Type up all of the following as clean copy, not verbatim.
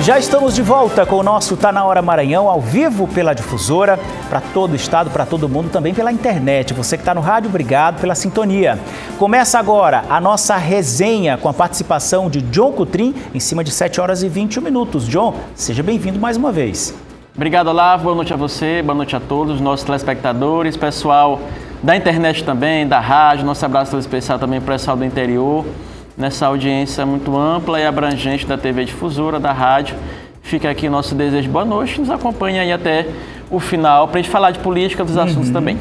Já estamos de volta com o nosso Tá Na Hora Maranhão, ao vivo pela difusora, para todo o estado, para todo mundo, também pela internet. Você que está no rádio, obrigado pela sintonia. Começa agora a nossa resenha com a participação de John Coutrin, em cima de 7 horas e 21 minutos. John, seja bem-vindo mais uma vez. Obrigado, Olavo. Boa noite a você, boa noite a todos os nossos telespectadores, pessoal da internet também, da rádio. Nosso abraço todo especial também para o pessoal do interior, nessa audiência muito ampla e abrangente da TV Difusora, da rádio. Fica aqui o nosso desejo de boa noite, nos acompanhe aí até o final para a gente falar de política, dos assuntos também.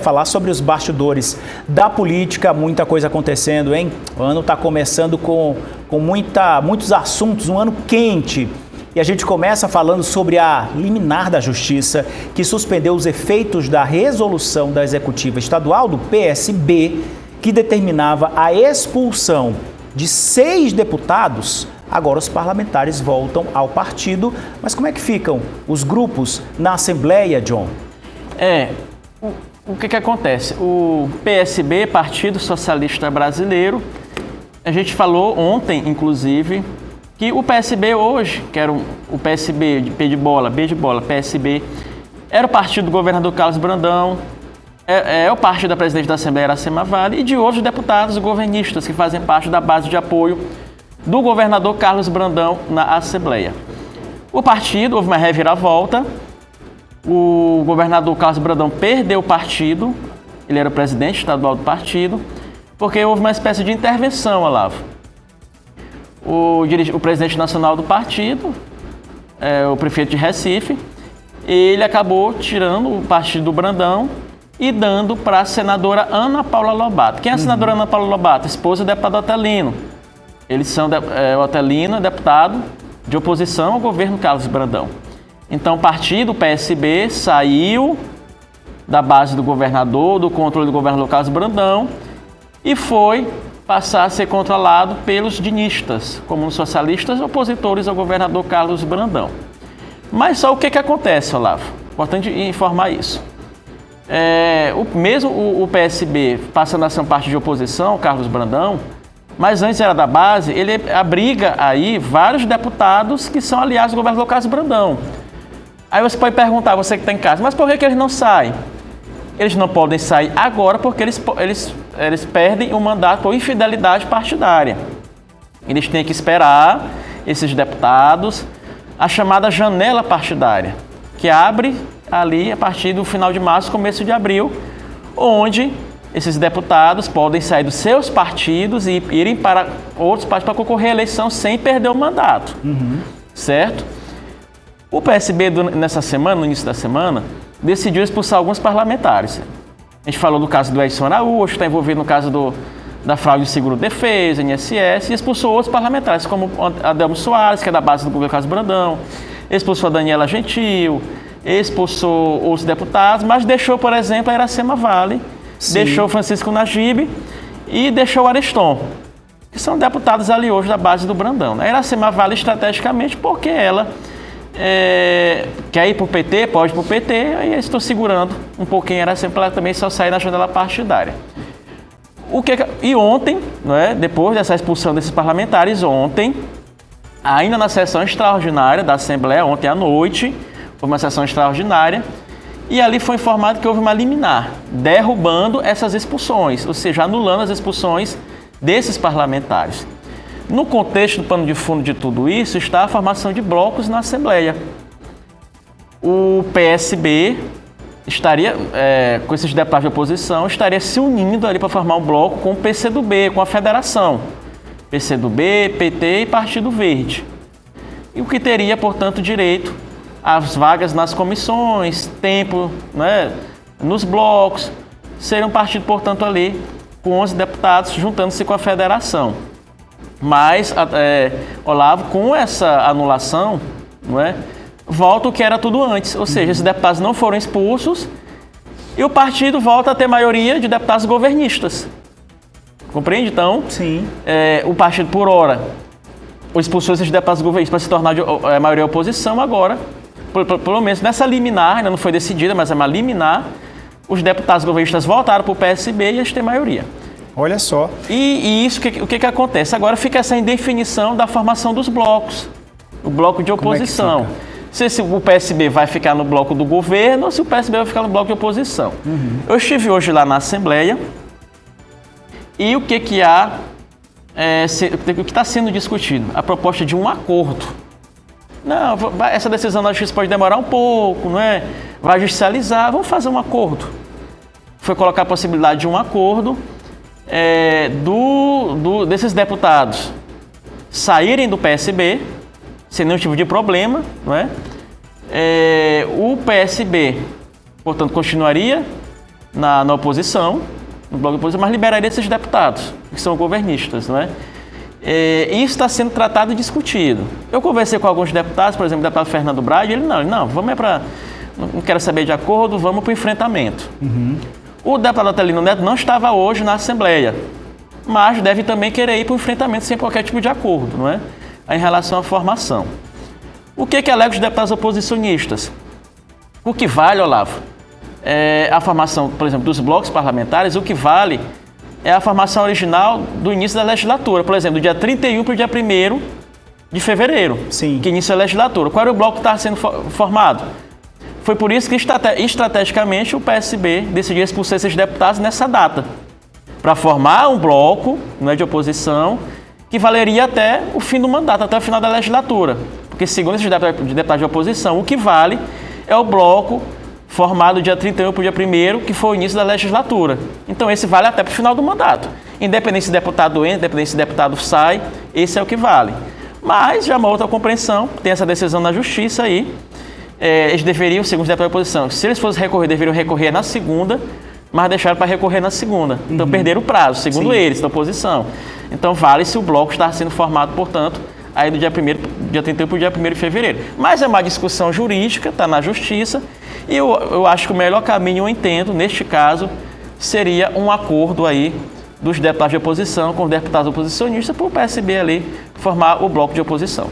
Falar sobre os bastidores da política, muita coisa acontecendo, hein? O ano está começando com muitos assuntos, um ano quente. E a gente começa falando sobre a liminar da Justiça, que suspendeu os efeitos da resolução da Executiva Estadual, do PSB, que determinava a expulsão de 6 deputados. Agora os parlamentares voltam ao partido. Mas como é que ficam os grupos na Assembleia, John? O que acontece? O PSB, Partido Socialista Brasileiro, a gente falou ontem, inclusive, que o PSB hoje, que era o PSB de B de bola, PSB, era o partido do governador Carlos Brandão, é o partido da presidente da Assembleia, Iracema Vale, e de hoje os deputados governistas que fazem parte da base de apoio do governador Carlos Brandão na Assembleia. O partido, houve uma reviravolta, o governador Carlos Brandão perdeu o partido, ele era o presidente estadual do partido, porque houve uma espécie de intervenção, Olavo. O presidente nacional do partido, o prefeito de Recife, ele acabou tirando o partido do Brandão e dando para a senadora Ana Paula Lobato. Quem é a senadora Ana Paula Lobato? Esposa do deputado Otelino. Eles são, o Otelino é deputado de oposição ao governo Carlos Brandão. Então o partido, o PSB, saiu da base do governador, do controle do governador Carlos Brandão e foi passar a ser controlado pelos dinistas, como os socialistas opositores ao governador Carlos Brandão. Mas só o que acontece, Olavo? Importante informar isso. O PSB, passando a ser um partido de oposição ao Carlos Brandão, mas antes era da base, ele abriga aí vários deputados que são aliados do governador Carlos Brandão. Aí você pode perguntar, você que está em casa, mas por que eles não saem? Eles não podem sair agora porque eles perdem o mandato por infidelidade partidária. Eles têm que esperar, esses deputados, a chamada janela partidária, que abre ali a partir do final de março, começo de abril, onde esses deputados podem sair dos seus partidos e irem para outros partidos para concorrer à eleição sem perder o mandato. Certo? O PSB, nessa semana, no início da semana, decidiu expulsar alguns parlamentares. A gente falou do caso do Edson Araújo, que está envolvido no caso da fraude de seguro-defesa, INSS, e expulsou outros parlamentares, como Adelmo Soares, que é da base do governo Carlos Brandão, expulsou a Daniela Gentil, expulsou outros deputados, mas deixou, por exemplo, a Iracema Vale, deixou o Francisco Najib e deixou o Ariston, que são deputados ali hoje da base do Brandão. A Iracema Vale estrategicamente porque ela quer ir para o PT, pode ir para o PT, aí eu estou segurando um pouquinho a Iracema para ela também só sair na janela partidária. E ontem, depois dessa expulsão desses parlamentares, ontem, ainda na sessão extraordinária da Assembleia, ontem à noite, foi uma sessão extraordinária, e ali foi informado que houve uma liminar, derrubando essas expulsões, ou seja, anulando as expulsões desses parlamentares. No contexto do pano de fundo de tudo isso está a formação de blocos na Assembleia. O PSB estaria, com esses deputados de oposição, estaria se unindo ali para formar um bloco com o PCdoB, com a federação. PCdoB, PT e Partido Verde. E o que teria, portanto, direito às vagas nas comissões, tempo nos blocos. Seria um partido, portanto, ali com 11 deputados juntando-se com a federação. Mas, Olavo, com essa anulação, volta o que era tudo antes. Ou seja, esses deputados não foram expulsos e o partido volta a ter maioria de deputados governistas. Compreende? Então, sim. O partido, por hora, expulsou esses deputados governistas para se tornar a maioria da oposição. Agora, pelo menos nessa liminar, ainda não foi decidida, mas é uma liminar, os deputados governistas voltaram para o PSB e eles têm maioria. Olha só. E isso, o que acontece? Agora fica essa indefinição da formação dos blocos. o bloco de oposição. Se o PSB vai ficar no bloco do governo ou se o PSB vai ficar no bloco de oposição. Eu estive hoje lá na Assembleia e o que está sendo discutido? A proposta de um acordo. Não, essa decisão da Justiça pode demorar um pouco, não é? Vai judicializar, vamos fazer um acordo. Foi colocar a possibilidade de um acordo desses deputados saírem do PSB, sem nenhum tipo de problema, não é? O PSB, portanto, continuaria na oposição, no bloco de oposição, mas liberaria esses deputados, que são governistas, não é? Isso está sendo tratado e discutido. Eu conversei com alguns deputados, por exemplo, o deputado Fernando Braga, ele não, vamos não quero saber de acordo, vamos para o enfrentamento. O deputado Atelino Neto não estava hoje na Assembleia, mas deve também querer ir para o enfrentamento sem qualquer tipo de acordo, não é? Em relação à formação. O que alega os deputados oposicionistas? O que vale, Olavo, a formação, por exemplo, dos blocos parlamentares, o que vale é a formação original do início da legislatura. Por exemplo, do dia 31 para o dia 1º de fevereiro, Sim. que inicia a legislatura. Qual era o bloco que estava sendo formado? Foi por isso que, estrategicamente, o PSB decidiu expulsar esses deputados nessa data, para formar um bloco, não é, de oposição, que valeria até o fim do mandato, até o final da legislatura. Porque, segundo esses deputados de oposição, o que vale é o bloco formado dia 31 para o dia 1º, que foi o início da legislatura. Então, esse vale até para o final do mandato. Independente se o deputado entra, independente se o deputado sai, esse é o que vale. Mas, já uma outra compreensão, tem essa decisão na Justiça aí, eles deveriam, segundo os deputados de oposição, se eles fossem recorrer, deveriam recorrer na segunda, mas deixaram para recorrer na segunda. Então, perderam o prazo, segundo eles, da oposição. Então, vale se o bloco está sendo formado, portanto, aí do dia 31 para o dia 1º de fevereiro. Mas é uma discussão jurídica, está na Justiça, e eu acho que o melhor caminho, eu entendo, neste caso, seria um acordo aí dos deputados de oposição com os deputados oposicionistas para o PSB ali formar o bloco de oposição.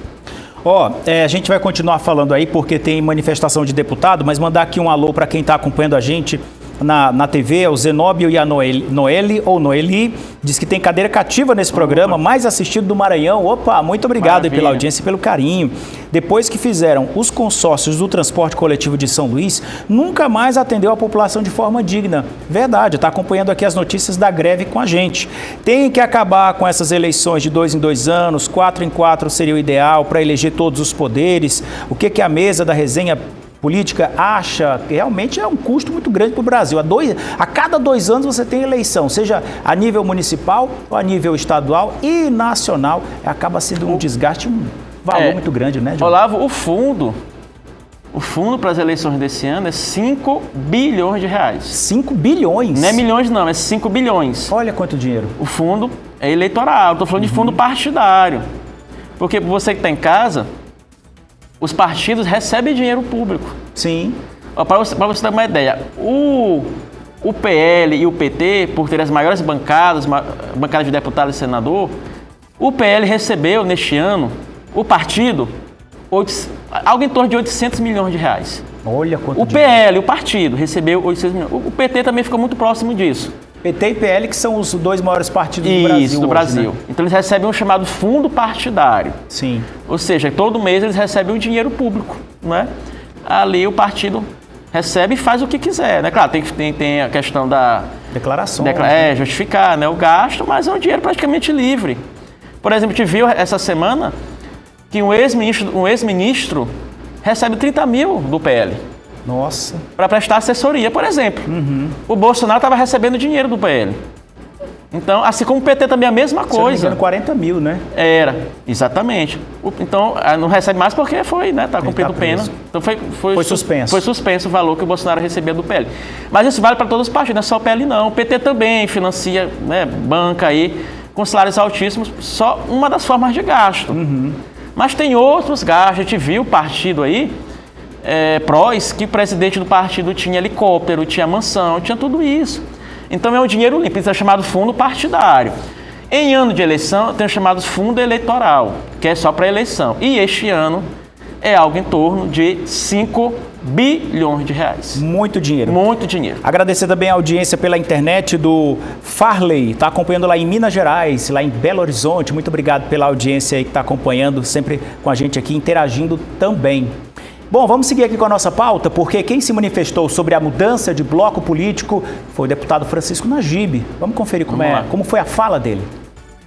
A gente vai continuar falando aí porque tem manifestação de deputado, mas mandar aqui um alô para quem está acompanhando a gente na TV, o Zenóbio e a Noeli, diz que tem cadeira cativa nesse programa, mais assistido do Maranhão. Opa, muito obrigado pela audiência e pelo carinho. Depois que fizeram os consórcios do transporte coletivo de São Luís, nunca mais atendeu a população de forma digna. Verdade, está acompanhando aqui as notícias da greve com a gente. Tem que acabar com essas eleições de 2 em 2 anos, 4 em 4 seria o ideal para eleger todos os poderes. O que a mesa da resenha política acha que realmente é um custo muito grande para o Brasil. A cada 2 anos você tem eleição, seja a nível municipal ou a nível estadual e nacional. Acaba sendo um desgaste, um valor muito grande, né, Diogo? Olavo, o fundo para as eleições desse ano é 5 bilhões de reais. 5 bilhões? Não é milhões não, é 5 bilhões. Olha quanto dinheiro. O fundo é eleitoral, estou falando de fundo partidário. Porque você que está em casa, os partidos recebem dinheiro público. Sim. Para você ter uma ideia, o PL e o PT, por ter as maiores bancadas de deputado e senador, o PL recebeu neste ano, o partido, algo em torno de 800 milhões de reais. Olha quanto O PL, o partido, recebeu 800 milhões. O PT também ficou muito próximo disso. PT e PL, que são os 2 maiores partidos do Brasil. Isso, do Brasil. Né? Então eles recebem um chamado fundo partidário. Sim. Ou seja, todo mês eles recebem um dinheiro público, não é? Ali o partido recebe e faz o que quiser, né? Claro, tem a questão da declaração. Justificar, né, o gasto, mas é um dinheiro praticamente livre. Por exemplo, a gente viu essa semana que um ex-ministro recebe 30 mil do PL. Nossa. Para prestar assessoria, por exemplo. O Bolsonaro estava recebendo dinheiro do PL. Então, assim como o PT também é a mesma coisa. Se não me engano, 40 mil, né? Era, exatamente. Então, não recebe mais porque foi, né? Está cumprindo pena. Então, foi suspenso. Foi suspenso o valor que o Bolsonaro recebia do PL. Mas isso vale para todos os partidos, não é só o PL não. O PT também financia, né, banca aí, com salários altíssimos, só uma das formas de gasto. Mas tem outros gastos. A gente viu o partido aí, prós, que o presidente do partido tinha helicóptero, tinha mansão, tinha tudo isso. Então é um dinheiro limpo, isso é chamado fundo partidário. Em ano de eleição, tem o chamado fundo eleitoral, que é só para eleição. E este ano é algo em torno de 5 bilhões de reais. Muito dinheiro. Muito dinheiro. Agradecer também a audiência pela internet do Farley, está acompanhando lá em Minas Gerais, lá em Belo Horizonte. Muito obrigado pela audiência aí que está acompanhando, sempre com a gente aqui, interagindo também. Bom, vamos seguir aqui com a nossa pauta, porque quem se manifestou sobre a mudança de bloco político foi o deputado Francisco Najib. Vamos conferir como foi a fala dele.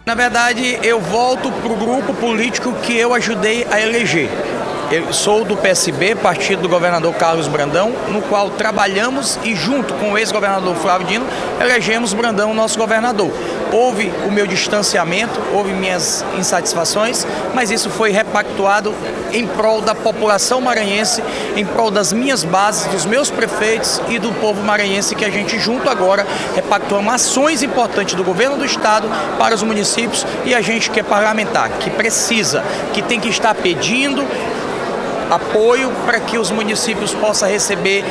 Na verdade, eu volto para o grupo político que eu ajudei a eleger. Eu sou do PSB, partido do governador Carlos Brandão, no qual trabalhamos e junto com o ex-governador Flávio Dino, elegemos Brandão nosso governador. Houve o meu distanciamento, houve minhas insatisfações, mas isso foi repactuado em prol da população maranhense, em prol das minhas bases, dos meus prefeitos e do povo maranhense, que a gente junto agora repactuamos ações importantes do governo do estado para os municípios, e a gente que é parlamentar, que precisa, que tem que estar pedindo apoio para que os municípios possam receber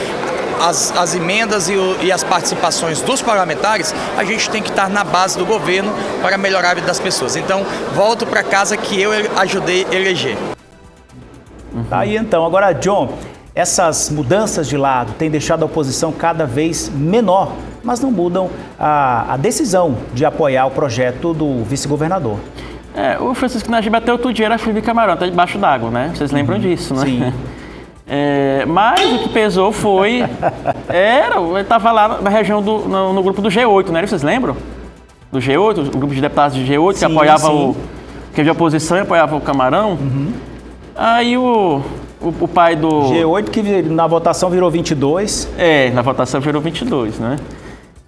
as emendas e as participações dos parlamentares. A gente tem que estar na base do governo para melhorar a vida das pessoas. Então, volto para casa que eu ajudei a eleger. Tá aí então. Agora, John, essas mudanças de lado têm deixado a oposição cada vez menor, mas não mudam a decisão de apoiar o projeto do vice-governador. O Francisco Najib até outro dia era Felipe Camarão, está debaixo d'água, né? Vocês lembram disso, né? Sim. Mas o que pesou foi... ele estava lá na região no grupo do G8, né? Vocês lembram? Do G8, o grupo de deputados do G8, que apoiava que de oposição e apoiava o Camarão. Uhum. Aí o pai do... G8 que na votação virou 22. Na votação virou 22, né?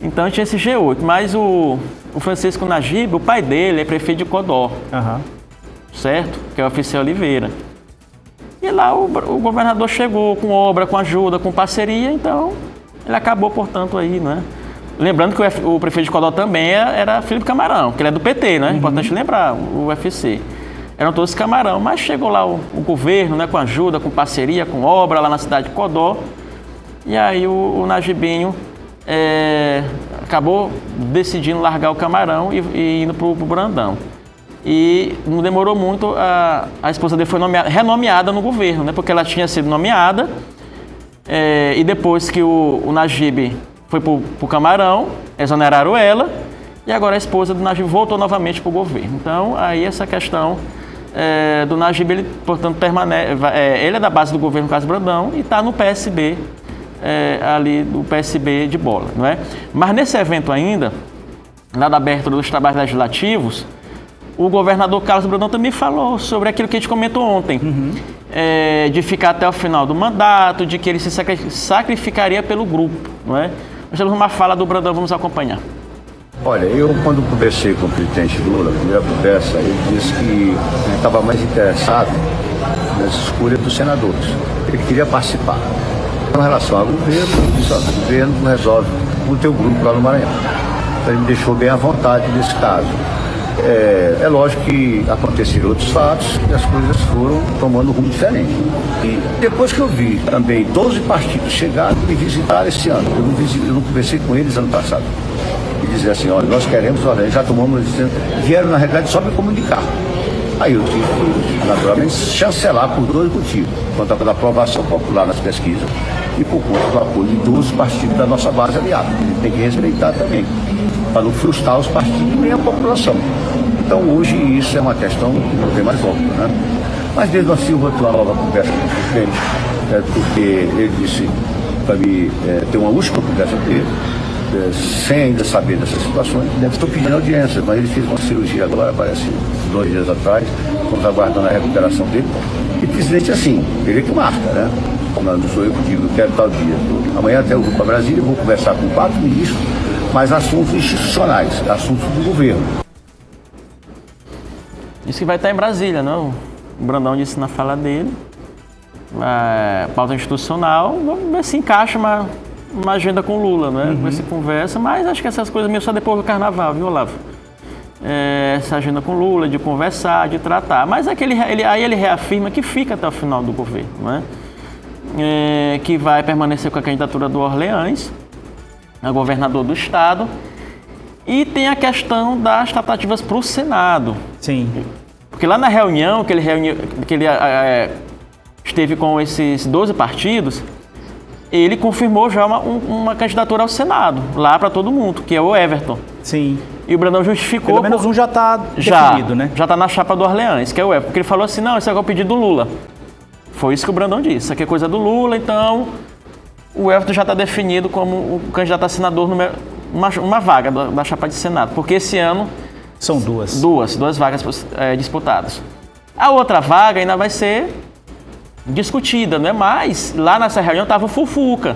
Então tinha esse G8, mas o Francisco Najib, o pai dele é prefeito de Codó, certo? Que é o Oficial Oliveira. E lá o governador chegou com obra, com ajuda, com parceria, então ele acabou, portanto, aí, né? Lembrando que o prefeito de Codó também era Felipe Camarão, que ele é do PT, né? Importante lembrar, o UFC. Eram todos Camarão, mas chegou lá o governo, né? Com ajuda, com parceria, com obra lá na cidade de Codó. E aí o Najibinho acabou decidindo largar o Camarão e indo para o Brandão. E não demorou muito, a esposa dele foi renomeada no governo, né? Porque ela tinha sido nomeada e depois que o Najib foi para o Camarão, exoneraram ela e agora a esposa do Najib voltou novamente para o governo. Então, aí essa questão do Najib, ele, portanto, permanece, ele é da base do governo Carlos Brandão e está no PSB, ali do PSB de Bola, não é? Mas nesse evento ainda, lá da abertura dos trabalhos legislativos, o governador Carlos Brandão também falou sobre aquilo que a gente comentou ontem, de ficar até o final do mandato, de que ele se sacrificaria pelo grupo, não é? Nós temos uma fala do Brandão, vamos acompanhar. Olha, eu quando conversei com o presidente Lula, a primeira conversa, ele disse que ele estava mais interessado nas escolhas dos senadores, ele queria participar. Com relação ao governo, o governo não resolve o teu grupo lá no Maranhão. Então ele me deixou bem à vontade nesse caso. É lógico que aconteceram outros fatos e as coisas foram tomando um rumo diferente. E depois que eu vi também 12 partidos chegarem e me visitaram esse ano, eu não conversei com eles ano passado. E dizer assim, olha, nós queremos, já tomamos, vieram na realidade só me comunicar. Aí eu tive que, naturalmente, chancelar por 2 motivos. Por conta da aprovação popular nas pesquisas e por conta do apoio de 12 partidos da nossa base aliada. Ele tem que respeitar também, para não frustrar os partidos nem a população. Então hoje isso é uma questão que não tem mais volta, né? Mas desde assim eu vou ter uma nova conversa com o presidente, porque ele disse para mim ter uma última conversa dele, sem ainda saber dessas situações. Estou pedindo audiência, mas ele fez uma cirurgia agora, parece 2 dias atrás, estamos aguardando a recuperação dele. E presidente assim, ele é que marca, né? Não sou eu que digo, eu quero tal dia. Amanhã até eu vou para Brasília, vou conversar com 4 ministros, mas assuntos institucionais, assuntos do governo. Isso que vai estar em Brasília, não? O Brandão disse na fala dele, pauta institucional, vamos ver se encaixa uma agenda com o Lula, né? Ver se conversa, mas acho que essas coisas meio só depois do carnaval, viu, Olavo? Essa agenda com o Lula, de conversar, de tratar. Mas aí ele reafirma que fica até o final do governo, né? Que vai permanecer com a candidatura do Orleans, a governador do estado. E tem a questão das tratativas para o Senado. Sim. Porque lá na reunião que ele esteve com esses 12 partidos, ele confirmou já uma candidatura ao Senado, lá para todo mundo, que é o Everton. Sim. E o Brandão justificou... Pelo menos um já está definido, né? Já está na chapa do Orleans, que é o Everton. Porque ele falou assim, não, isso aqui é o pedido do Lula. Foi isso que o Brandão disse. Isso aqui é coisa do Lula, então o Everton já está definido como o candidato a senador, uma vaga da chapa de Senado. Porque esse ano... São duas. Duas vagas disputadas. A outra vaga ainda vai ser discutida, não é? Mas lá nessa reunião estava o Fufuca.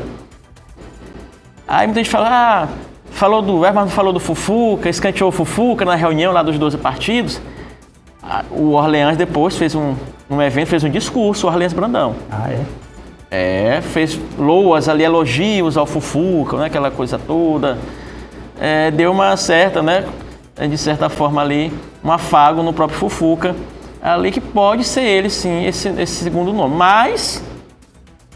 Aí muita gente fala, falou do Everton, mas não falou do Fufuca, escanteou o Fufuca na reunião lá dos 12 partidos. O Orleans depois fez um evento, fez um discurso, o Orleans Brandão. Ah, é? Fez loas ali, elogios ao Fufuca, né, aquela coisa toda. Deu uma certa, né, de certa forma ali, um afago no próprio Fufuca, ali que pode ser ele, sim, esse segundo nome. Mas...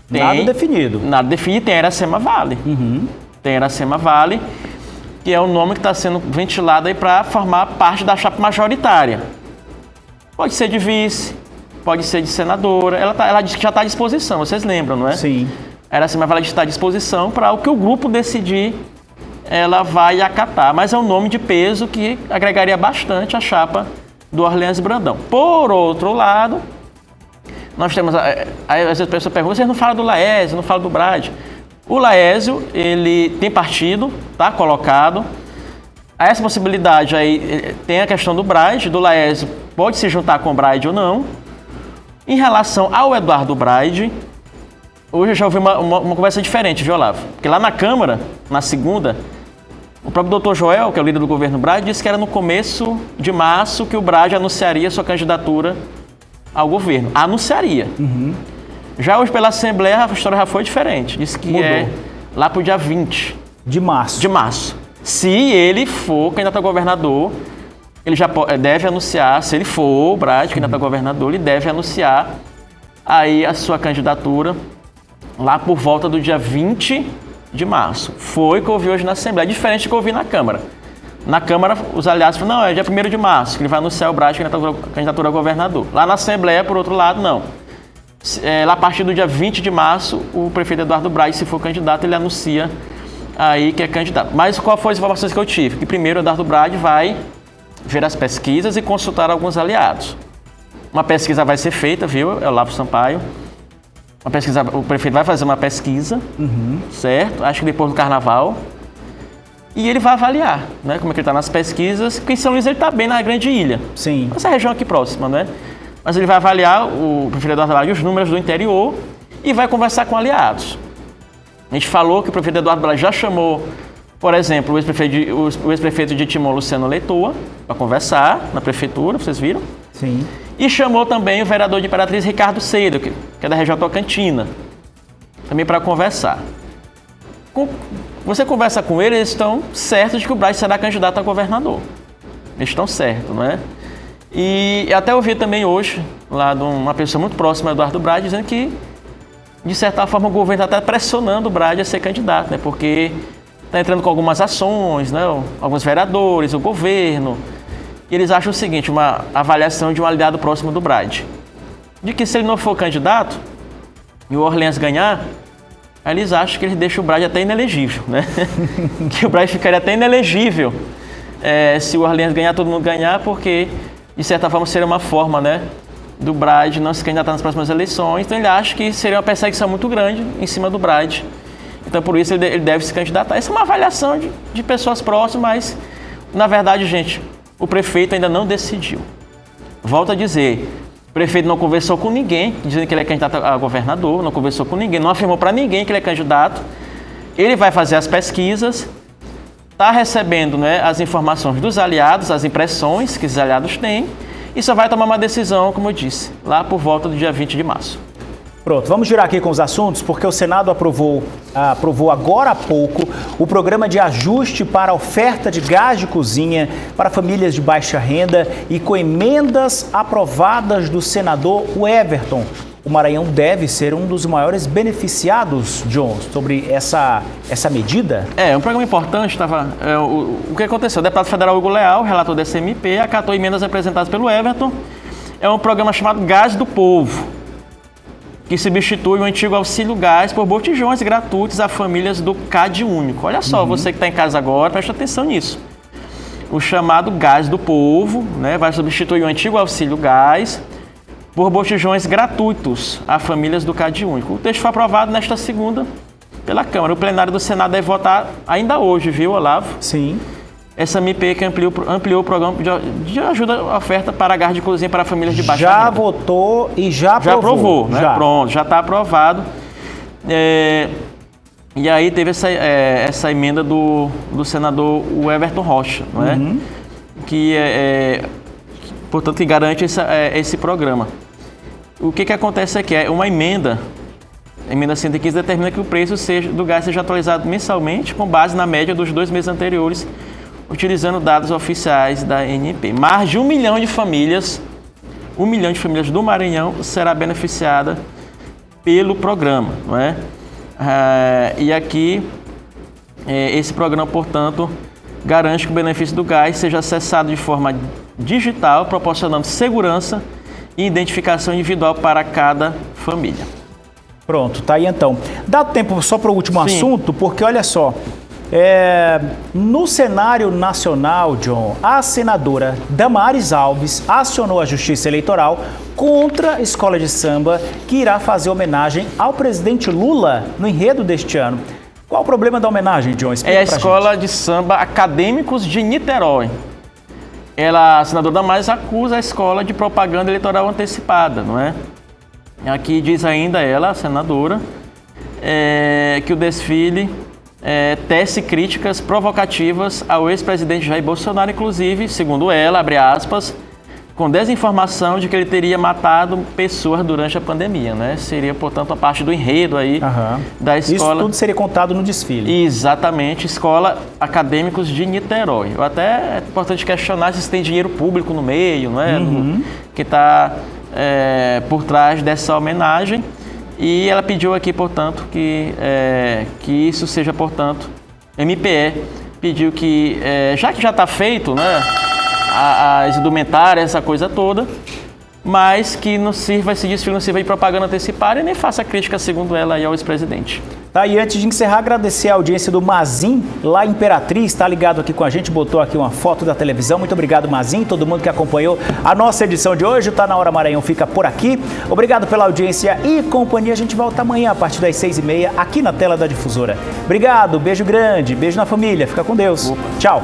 Nada definido. Nada definido, tem Iracema Vale. Uhum. Tem Iracema Vale, que é o nome que está sendo ventilado aí para formar parte da chapa majoritária. Pode ser de vice, pode ser de senadora. Ela disse que já está à disposição, vocês lembram, não é? Sim. A Iracema Vale está à disposição para o que o grupo decidir, ela vai acatar. Mas é um nome de peso que agregaria bastante a chapa do Orleans Brandão. Por outro lado, nós temos... Aí às vezes a pessoa pergunta, vocês não falam do Laésio, não falam do Brade. O Laésio, ele tem partido, tá colocado. Essa possibilidade aí, tem a questão do Brade, do Laésio pode se juntar com o Brade ou não. Em relação ao Eduardo Brade, hoje eu já ouvi uma conversa diferente, viu, Olavo? Porque lá na Câmara, na segunda, o próprio doutor Joel, que é o líder do governo Brade, disse que era no começo de março que o Brade anunciaria sua candidatura ao governo. Anunciaria. Uhum. Já hoje pela Assembleia a história já foi diferente. Disse que é lá pro dia 20 de março. De março. Se ele for candidato a governador, ele já deve anunciar, se ele for o Brade, candidato a governador, ele deve anunciar aí a sua candidatura lá por volta do dia 20 de março. Foi o que eu ouvi hoje na Assembleia, diferente do que eu ouvi na Câmara. Na Câmara, os aliados falaram, não, é dia 1º de março, que ele vai anunciar o Brade candidatura a governador. Lá na Assembleia, por outro lado, não. Lá a partir do dia 20 de março, o prefeito Eduardo Brade, se for candidato, ele anuncia aí que é candidato. Mas qual foi as informações que eu tive? Que primeiro o Eduardo Brade vai ver as pesquisas e consultar alguns aliados. Uma pesquisa vai ser feita, viu? É o Olavo Sampaio. Uma pesquisa, o prefeito vai fazer uma pesquisa, certo? Acho que depois do Carnaval. E ele vai avaliar, né? Como é que ele está nas pesquisas. Porque em São Luís ele está bem na Grande Ilha. Sim. Essa região aqui próxima, né? Mas ele vai avaliar, o prefeito Eduardo Brade, os números do interior e vai conversar com aliados. A gente falou que o prefeito Eduardo Brade já chamou, por exemplo, o ex-prefeito de Timon, Luciano Leitoa, para conversar na prefeitura, vocês viram? Sim. E chamou também o vereador de Imperatriz, Ricardo Cedo, que é da região Tocantina, também para conversar. Você conversa com eles, eles estão certos de que o Brade será candidato a governador. Eles estão certos, não é? E até ouvi também hoje, lá de uma pessoa muito próxima do Eduardo Brade, dizendo que, de certa forma, o governo está até pressionando o Brade a ser candidato, né? Porque está entrando com algumas ações, né? Alguns vereadores, o governo. E eles acham o seguinte, uma avaliação de um aliado próximo do Brade, de que se ele não for candidato e o Orleans ganhar, aí eles acham que eles deixam o Brade até inelegível, né? Que o Brade ficaria até inelegível se o Orleans ganhar, todo mundo ganhar, porque, de certa forma, seria uma forma, né, do Brade não se candidatar nas próximas eleições. Então ele acha que seria uma perseguição muito grande em cima do Brade. Então por isso ele deve se candidatar. Essa é uma avaliação de pessoas próximas, mas, na verdade, gente, o prefeito ainda não decidiu. Volto a dizer, o prefeito não conversou com ninguém, dizendo que ele é candidato a governador, não conversou com ninguém, não afirmou para ninguém que ele é candidato. Ele vai fazer as pesquisas, está recebendo, né, as informações dos aliados, as impressões que os aliados têm, e só vai tomar uma decisão, como eu disse, lá por volta do dia 20 de março. Pronto, vamos girar aqui com os assuntos, porque o Senado aprovou agora há pouco o programa de ajuste para a oferta de gás de cozinha para famílias de baixa renda e com emendas aprovadas do senador Everton. O Maranhão deve ser um dos maiores beneficiados, John, sobre essa medida? Um programa importante. O que aconteceu? O deputado federal Hugo Leal, relator dessa MP, acatou emendas apresentadas pelo Everton. É um programa chamado Gás do Povo. que substitui o antigo auxílio gás por botijões gratuitos a famílias do CAD único. Olha só, você que está em casa agora, presta atenção nisso. O chamado gás do povo, né, vai substituir o antigo auxílio gás por botijões gratuitos a famílias do CAD único. O texto foi aprovado nesta segunda pela Câmara. O plenário do Senado deve votar ainda hoje, viu, Olavo? Sim. Essa MP que ampliou o programa de ajuda oferta para gás de cozinha para famílias de baixa renda. Já votou e já aprovou. Já aprovou, né? Já. Pronto, já está aprovado. E aí teve essa emenda do senador Everton Rocha, não é? Que portanto, que garante esse programa. O que acontece aqui? É uma emenda. A emenda 115 determina que o preço do gás seja atualizado mensalmente com base na média dos 2 meses anteriores, utilizando dados oficiais da ANP. Mais de 1 milhão de famílias do Maranhão será beneficiada pelo programa, não é? E aqui, esse programa, portanto, garante que o benefício do gás seja acessado de forma digital, proporcionando segurança e identificação individual para cada família. Pronto, tá aí então. Dá tempo só para o último assunto, porque olha só, no cenário nacional, John, a senadora Damares Alves acionou a Justiça Eleitoral contra a escola de samba que irá fazer homenagem ao presidente Lula no enredo deste ano. Qual o problema da homenagem, John? É a escola de samba Acadêmicos de Niterói. A senadora Damares acusa a escola de propaganda eleitoral antecipada, não é? Aqui diz ainda ela, a senadora, que o desfile tece críticas provocativas ao ex-presidente Jair Bolsonaro, inclusive, segundo ela, abre aspas, com desinformação de que ele teria matado pessoas durante a pandemia, né? Seria, portanto, a parte do enredo aí da escola. Isso tudo seria contado no desfile. Exatamente, Escola Acadêmicos de Niterói. Até é importante questionar se tem dinheiro público no meio, não é? Que está por trás dessa homenagem. E ela pediu aqui, portanto, que isso seja, portanto, MPE pediu que, já que já está feito, né? As indumentárias, essa coisa toda, mas que não sirva esse desfile, não sirva de propaganda antecipada e nem faça crítica, segundo ela, aí ao ex-presidente. Tá, e antes de encerrar, agradecer a audiência do Mazin, lá em Imperatriz, está ligado aqui com a gente, botou aqui uma foto da televisão. Muito obrigado, Mazin, todo mundo que acompanhou a nossa edição de hoje. O Tá Na Hora Maranhão fica por aqui. Obrigado pela audiência e companhia. A gente volta amanhã a partir das 6h30 aqui na tela da Difusora. Obrigado, beijo grande, beijo na família, fica com Deus. Tchau.